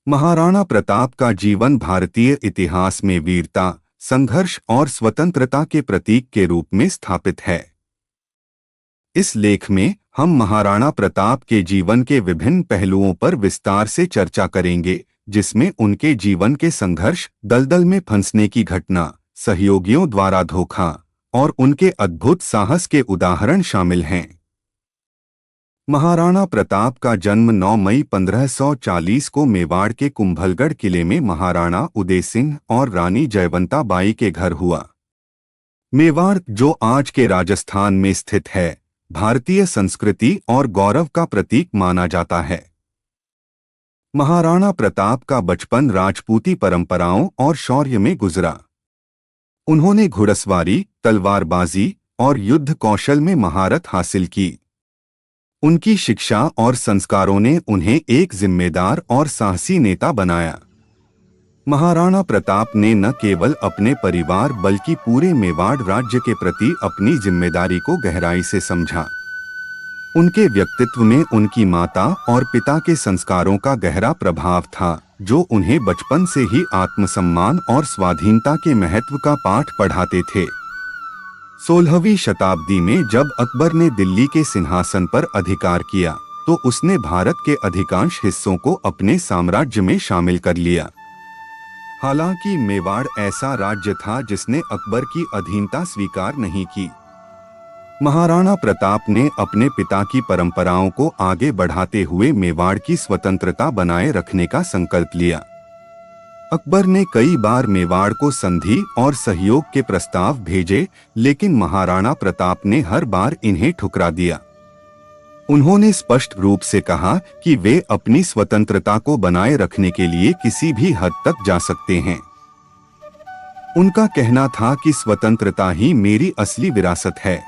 महाराणा प्रताप का जीवन भारतीय इतिहास में वीरता, संघर्ष और स्वतंत्रता के प्रतीक के रूप में स्थापित है। इस लेख में हम महाराणा प्रताप के जीवन के विभिन्न पहलुओं पर विस्तार से चर्चा करेंगे, जिसमें उनके जीवन के संघर्ष, दलदल में फंसने की घटना, सहयोगियों द्वारा धोखा और उनके अद्भुत साहस के उदाहरण शामिल हैं। महाराणा प्रताप का जन्म 9 मई 1540 को मेवाड़ के कुंभलगढ़ किले में महाराणा उदय सिंह और रानी जयवंता बाई के घर हुआ। मेवाड़, जो आज के राजस्थान में स्थित है, भारतीय संस्कृति और गौरव का प्रतीक माना जाता है। महाराणा प्रताप का बचपन राजपूती परंपराओं और शौर्य में गुजरा। उन्होंने घुड़सवारी, तलवारबाजी और युद्ध कौशल में महारत हासिल की। उनकी शिक्षा और संस्कारों ने उन्हें एक जिम्मेदार और साहसी नेता बनाया। महाराणा प्रताप ने न केवल अपने परिवार बल्कि पूरे मेवाड़ राज्य के प्रति अपनी जिम्मेदारी को गहराई से समझा। उनके व्यक्तित्व में उनकी माता और पिता के संस्कारों का गहरा प्रभाव था, जो उन्हें बचपन से ही आत्मसम्मान और स्वाधीनता के महत्व का पाठ पढ़ाते थे। 16वीं शताब्दी में जब अकबर ने दिल्ली के सिंहासन पर अधिकार किया, तो उसने भारत के अधिकांश हिस्सों को अपने साम्राज्य में शामिल कर लिया। हालांकि मेवाड़ ऐसा राज्य था जिसने अकबर की अधीनता स्वीकार नहीं की। महाराणा प्रताप ने अपने पिता की परंपराओं को आगे बढ़ाते हुए मेवाड़ की स्वतंत्रता बनाए रखने का संकल्प लिया। अकबर ने कई बार मेवाड़ को संधि और सहयोग के प्रस्ताव भेजे, लेकिन महाराणा प्रताप ने हर बार इन्हें ठुकरा दिया। उन्होंने स्पष्ट रूप से कहा कि वे अपनी स्वतंत्रता को बनाए रखने के लिए किसी भी हद तक जा सकते हैं। उनका कहना था कि स्वतंत्रता ही मेरी असली विरासत है।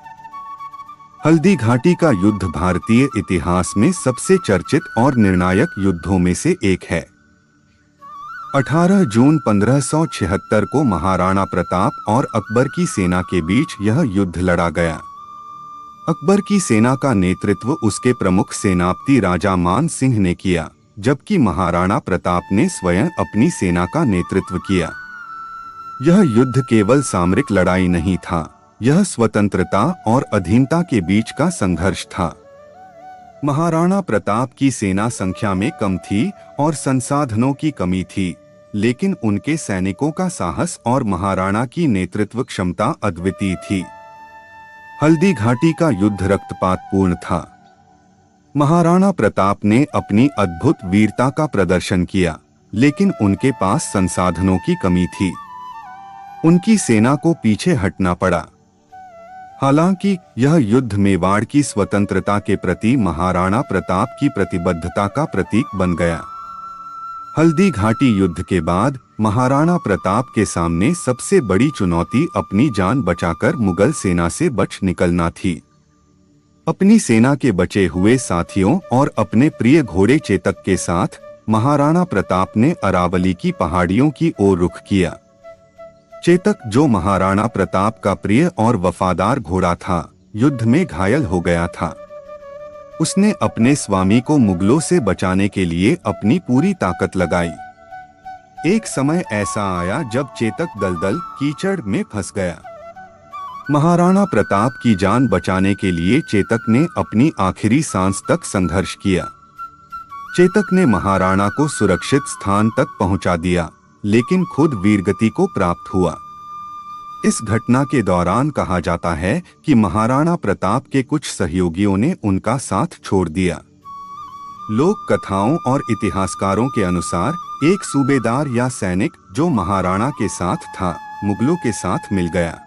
हल्दी घाटी का युद्ध भारतीय इतिहास में सबसे चर्चित और निर्णायक युद्धों में से एक है। 18 जून 1576 को महाराणा प्रताप और अकबर की सेना के बीच यह युद्ध लड़ा गया। अकबर की सेना का नेतृत्व उसके प्रमुख सेनापति राजा मान सिंह ने किया, जबकि महाराणा प्रताप ने स्वयं अपनी सेना का नेतृत्व किया। यह युद्ध केवल सामरिक लड़ाई नहीं था, यह स्वतंत्रता और अधीनता के बीच का संघर्ष था। महाराणा प्रताप की सेना संख्या में कम थी और संसाधनों की कमी थी, लेकिन उनके सैनिकों का साहस और महाराणा की नेतृत्व क्षमता अद्वितीय थी। हल्दी घाटी का युद्ध रक्तपातपूर्ण था। महाराणा प्रताप ने अपनी अद्भुत वीरता का प्रदर्शन किया, लेकिन उनके पास संसाधनों की कमी थी। उनकी सेना को पीछे हटना पड़ा। हालांकि यह युद्ध मेवाड़ की स्वतंत्रता के प्रति महाराणा प्रताप की प्रतिबद्धता का प्रतीक बन गया। हल्दी घाटी युद्ध के बाद महाराणा प्रताप के सामने सबसे बड़ी चुनौती अपनी जान बचाकर मुगल सेना से बच निकलना थी। अपनी सेना के बचे हुए साथियों और अपने प्रिय घोड़े चेतक के साथ महाराणा प्रताप ने अरावली की पहाड़ियों की ओर रुख किया। चेतक, जो महाराणा प्रताप का प्रिय और वफादार घोड़ा था, युद्ध में घायल हो गया था। उसने अपने स्वामी को मुगलों से बचाने के लिए अपनी पूरी ताकत लगाई। एक समय ऐसा आया जब चेतक दलदल कीचड़ में फंस गया। महाराणा प्रताप की जान बचाने के लिए चेतक ने अपनी आखिरी सांस तक संघर्ष किया। चेतक ने महाराणा को सुरक्षित स्थान तक पहुंचा दिया, लेकिन खुद वीरगति को प्राप्त हुआ। इस घटना के दौरान कहा जाता है कि महाराणा प्रताप के कुछ सहयोगियों ने उनका साथ छोड़ दिया। लोक कथाओं और इतिहासकारों के अनुसार एक सूबेदार या सैनिक जो महाराणा के साथ था, मुगलों के साथ मिल गया।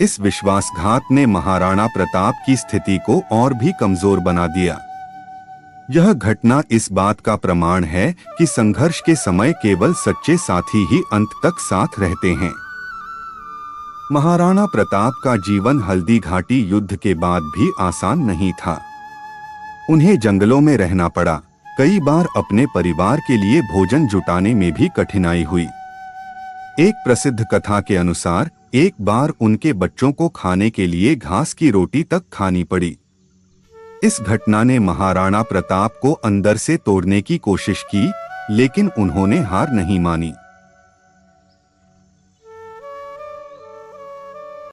इस विश्वासघात ने महाराणा प्रताप की स्थिति को और भी कमजोर बना दिया। यह घटना इस बात का प्रमाण है कि संघर्ष के समय केवल सच्चे साथी ही अंत तक साथ रहते हैं। महाराणा प्रताप का जीवन हल्दी घाटी युद्ध के बाद भी आसान नहीं था। उन्हें जंगलों में रहना पड़ा। कई बार अपने परिवार के लिए भोजन जुटाने में भी कठिनाई हुई। एक प्रसिद्ध कथा के अनुसार एक बार उनके बच्चों को खाने के लिए घास की रोटी तक खानी पड़ी। इस घटना ने महाराणा प्रताप को अंदर से तोड़ने की कोशिश की, लेकिन उन्होंने हार नहीं मानी।